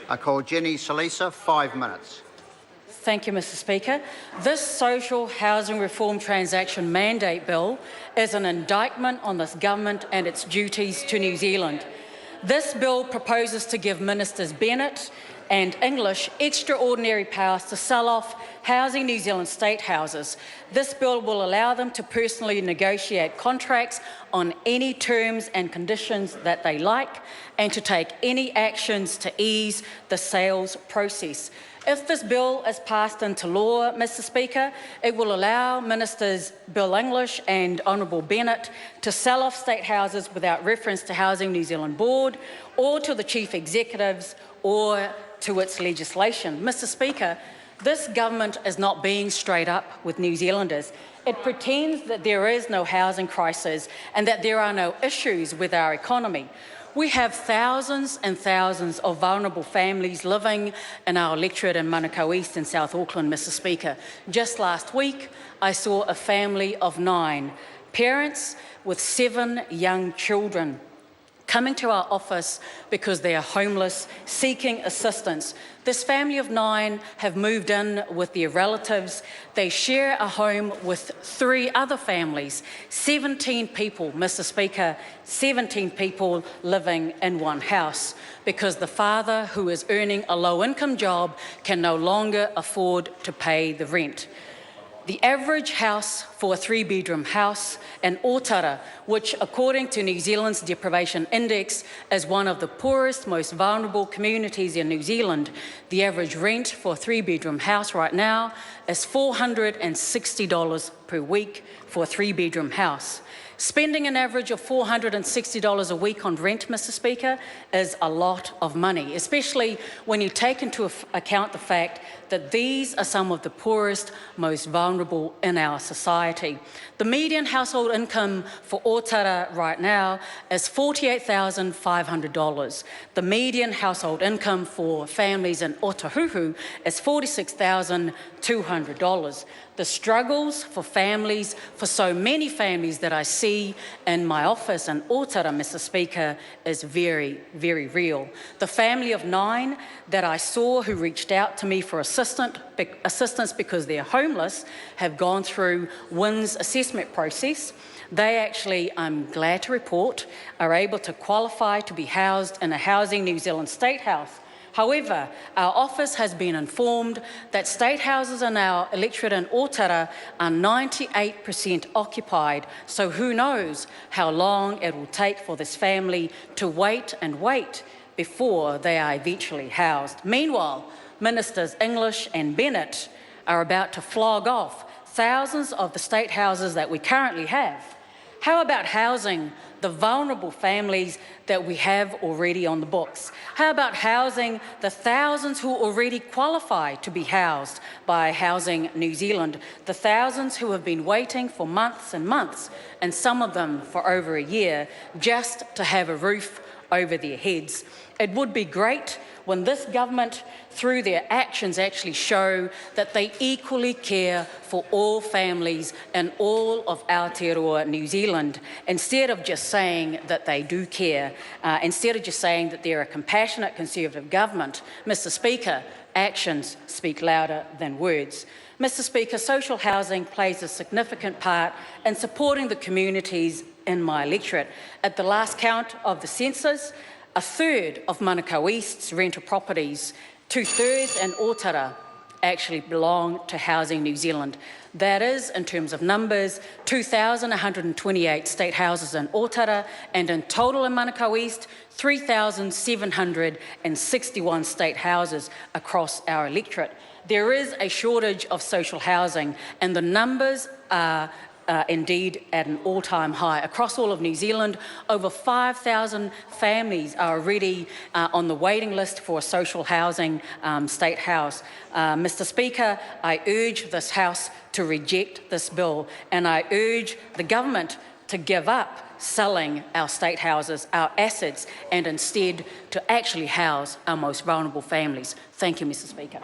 I call Jenny Salisa, 5 minutes. Thank you, Mr Speaker. This social housing reform transaction mandate bill is an indictment on this government and its duties to New Zealand. This bill proposes to give Ministers Bennett and English extraordinary powers to sell off Housing New Zealand state houses. This bill will allow them to personally negotiate contracts on any terms and conditions that they like and to take any actions to ease the sales process. If this bill is passed into law, Mr Speaker, it will allow Ministers Bill English and Honourable Bennett to sell off state houses without reference to Housing New Zealand Board or to the Chief Executives or to its legislation. Mr Speaker, this government is not being straight up with New Zealanders. It pretends that there is no housing crisis and that there are no issues with our economy. We have thousands and thousands of vulnerable families living in our electorate in Manukau East and South Auckland, Mr Speaker. Just last week, I saw a family of 9 parents with 7 young children coming to our office because they are homeless, seeking assistance. This family of 9 have moved in with their relatives. They share a home with 3 other families, 17 people, Mr Speaker, 17 people living in one house because the father, who is earning a low-income job, can no longer afford to pay the rent. The average house for a 3-bedroom house in Otara, which according to New Zealand's Deprivation Index is one of the poorest, most vulnerable communities in New Zealand, the average rent for a 3-bedroom house right now is $460 per week for a 3-bedroom house. Spending an average of $460 a week on rent, Mr Speaker, is a lot of money, especially when you take into account the fact that these are some of the poorest, most vulnerable in our society. The median household income for Otara right now is $48,500. The median household income for families in Otahuhu is $46,200. The struggles for families, for so many families that I see in my office in Otara, Mr Speaker, is very, very real. The family of 9 that I saw who reached out to me for assistance because they're homeless have gone through WIN's assessment process. They actually, I'm glad to report, are able to qualify to be housed in a Housing New Zealand state house. However, our office has been informed that state houses in our electorate in Otara are 98% occupied, so who knows how long it will take for this family to wait and wait before they are eventually housed. Meanwhile, Ministers English and Bennett are about to flog off thousands of the state houses that we currently have. How about housing the vulnerable families that we have already on the books? How about housing the thousands who already qualify to be housed by Housing New Zealand, the thousands who have been waiting for months and months, and some of them for over a year, just to have a roof over their heads? It would be great when this government, through their actions, actually show that they equally care for all families in all of Aotearoa, New Zealand, instead of just saying that they do care, instead of just saying that they're a compassionate Conservative government. Mr Speaker, actions speak louder than words. Mr Speaker, social housing plays a significant part in supporting the communities in my electorate. At the last count of the census, 1/3 of Manukau East's rental properties, 2/3 in Otara, actually belong to Housing New Zealand. That is, in terms of numbers, 2,128 state houses in Otara, and in total in Manukau East, 3,761 state houses across our electorate. There is a shortage of social housing, and the numbers are indeed at an all-time high. Across all of New Zealand, over 5,000 families are already on the waiting list for a social housing state house. Mr Speaker, I urge this House to reject this bill, and I urge the government to give up selling our state houses, our assets, and instead to actually house our most vulnerable families. Thank you, Mr Speaker.